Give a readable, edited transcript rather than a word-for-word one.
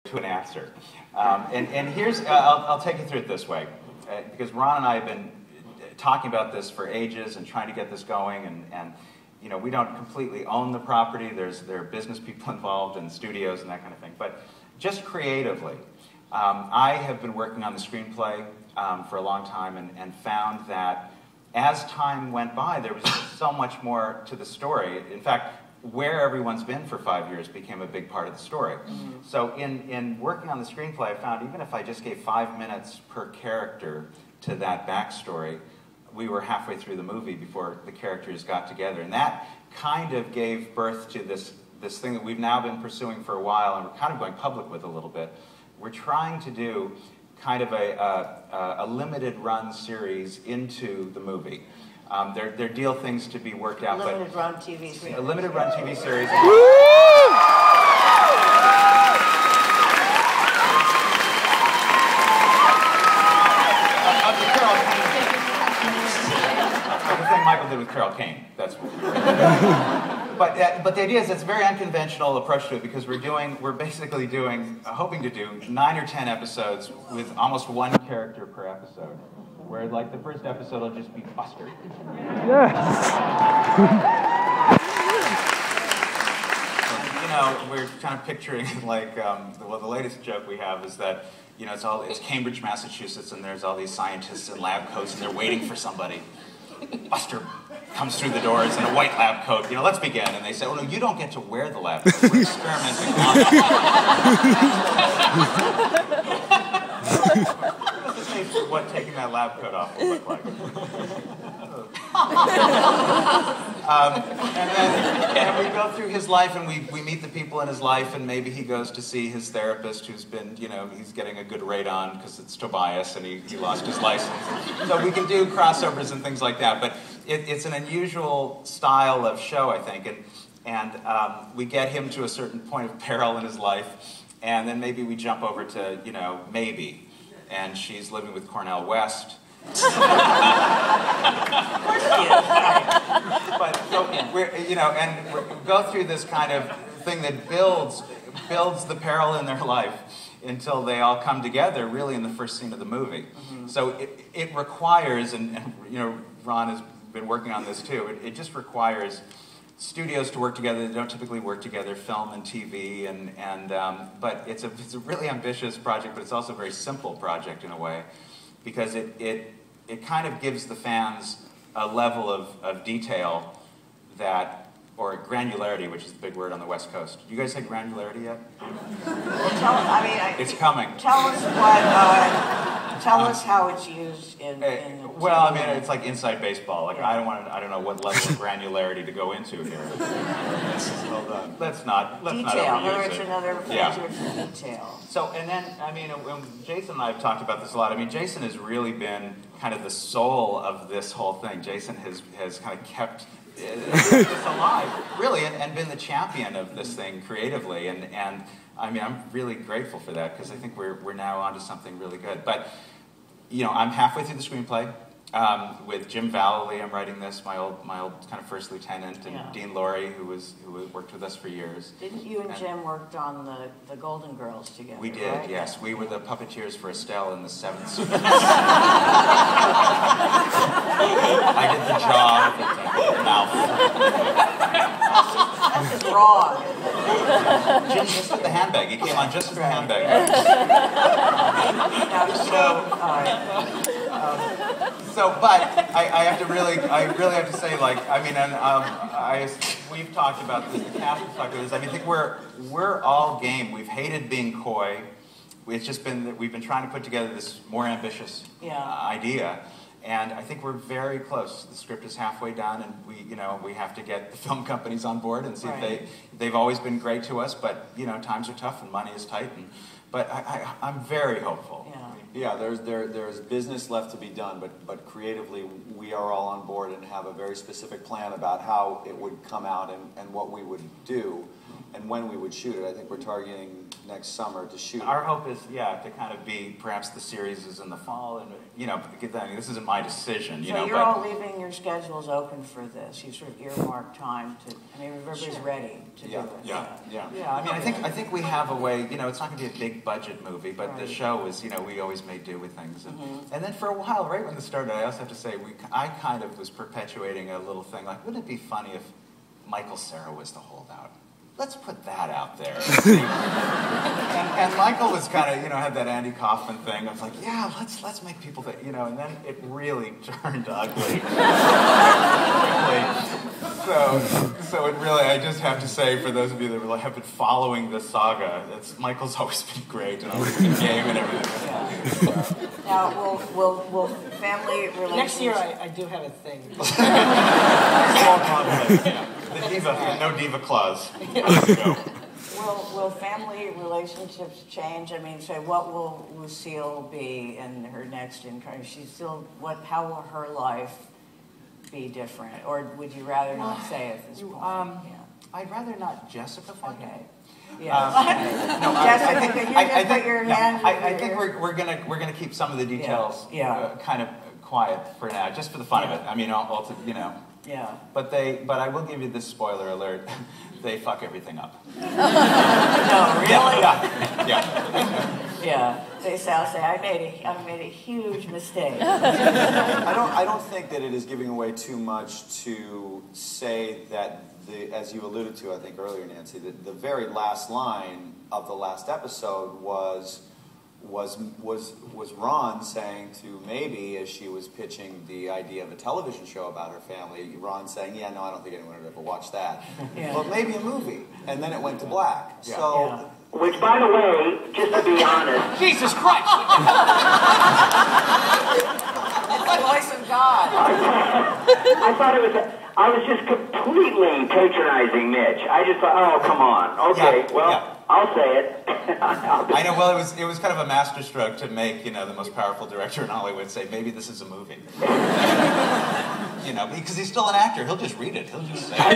to an answer. And here's, I'll take you through it this way, because Ron and I have been talking about this for ages and trying to get this going, and you know, we don't completely own the property. There are business people involved and studios and that kind of thing. But just creatively, I have been working on the screenplay for a long time and found that as time went by, there was just so much more to the story. In fact, where everyone's been for 5 years became a big part of the story. Mm-hmm. So in working on the screenplay, I found even if I just gave 5 minutes per character to that backstory, we were halfway through the movie before the characters got together. And that kind of gave birth to this thing that we've now been pursuing for a while, and we're kind of going public with a little bit. We're trying to do kind of a limited run series into the movie. They're deal things to be worked out. Limited run TV series. A limited run TV series. The thing Michael did with Carol Kane. That's what. But the idea is it's a very unconventional approach to it, because we're basically hoping to do 9 or 10 episodes with almost one character per episode, where like the first episode will just be Buster. Yes. You know, we're kind of picturing like well, the latest joke we have is that, you know, it's Cambridge, Massachusetts, and there's all these scientists in lab coats and they're waiting for somebody. Buster comes through the doors in a white lab coat. You know, let's begin. And they say, "Oh no, you don't get to wear the lab coat. We're experimenting on it." This is what taking that lab coat off will look like. And we go through his life, and we meet the people in his life, and maybe he goes to see his therapist, who's been, you know, he's getting a good rate on because it's Tobias, and he lost his license. So we can do crossovers and things like that, but it's an unusual style of show, I think, and we get him to a certain point of peril in his life, and then maybe we jump over to, you know, maybe, and she's living with Cornel West. But so we're, you know, and we go through this kind of thing that builds the peril in their life until they all come together, really in the first scene of the movie. Mm-hmm. So it requires, and you know, Ron has been working on this too. It just requires studios to work together. They don't typically work together, film and TV, but it's a really ambitious project, but it's also a very simple project in a way, because it kind of gives the fans a level of detail that, or granularity, which is the big word on the West Coast. You guys say granularity yet? Well, it's coming. Tell us how it's used in well, I mean, it's like inside baseball. Like, yeah. I don't know what level of granularity to go into here. Well done. Let's not overuse it. Another phrase for detail. So, and then, I mean, Jason and I have talked about this a lot. I mean, Jason has really been kind of the soul of this whole thing. Jason has kind of kept this alive, really, and been the champion of this thing creatively. And I mean, I'm really grateful for that, because I think we're now onto something really good. But, you know, I'm halfway through the screenplay. With Jim Vallely, I'm writing this, my old kind of first lieutenant, and yeah. Dean Laurie, who worked with us for years. Didn't you and Jim worked on the Golden Girls together? We did, right? yes. We were the puppeteers for Estelle in the 7th season. I did the jaw, the mouth. That's just wrong. Jim just did the handbag. He came on just as the handbag. But I have to really have to say, like, I mean, and we've talked about this, the cast has talked about this. I mean, I think we're all game. We've hated being coy. It's just been that we've been trying to put together this more ambitious idea, and I think we're very close. The script is halfway done, and we have to get the film companies on board and see if they've always been great to us, but you know, times are tough and money is tight, but I'm very hopeful. Yeah, there's business left to be done, but creatively we are all on board and have a very specific plan about how it would come out and what we would do. and when we would shoot it. I think we're targeting next summer to shoot. Our hope is, to kind of be, perhaps the series is in the fall, and, this isn't my decision, So you're all leaving your schedules open for this. You sort of earmark time to, everybody's ready to do it. Yeah. I think we have a way, it's not going to be a big budget movie, but the show is, we always made do with things. And then for a while, right when this started, I also have to say, I kind of was perpetuating a little thing, like, wouldn't it be funny if Michael Cera was the holdout? Let's put that out there. and Michael was kind of, had that Andy Kaufman thing. I was like, yeah, let's make people think, and then it really turned ugly. So it really, I just have to say, for those of you that really have been following this saga, Michael's always been great and always been game and everything. Yeah. Now, will family relations... Next year, I do have a thing. Small conflict. The diva, no diva clause. Will family relationships change? Say, what will Lucille be in her next incarnation? How will her life be different? Or would you rather not say at this point? I'd rather not Jessica Funke. Okay. Yeah. No, I think we're we're gonna keep some of the details kind of quiet for now, just for the fun of it. Yeah. But I will give you this spoiler alert. They fuck everything up. No, really? Yeah. They say, I made a huge mistake. I don't think that it is giving away too much to say that as you alluded to, I think earlier, Nancy, that the very last line of the last episode was Ron saying to Maybe, as she was pitching the idea of a television show about her family, Ron saying, I don't think anyone would ever watch that. Yeah. But maybe a movie. And then it went to black. Yeah. So. Which, by the way, just to be honest... Jesus Christ! It's the voice of God. I thought it was... I was just completely patronizing Mitch. I just thought, oh, come on. Okay, I'll say it. I know. Well, it was kind of a masterstroke to make the most powerful director in Hollywood say maybe this is a movie. Because he's still an actor. He'll just read it. He'll just say it.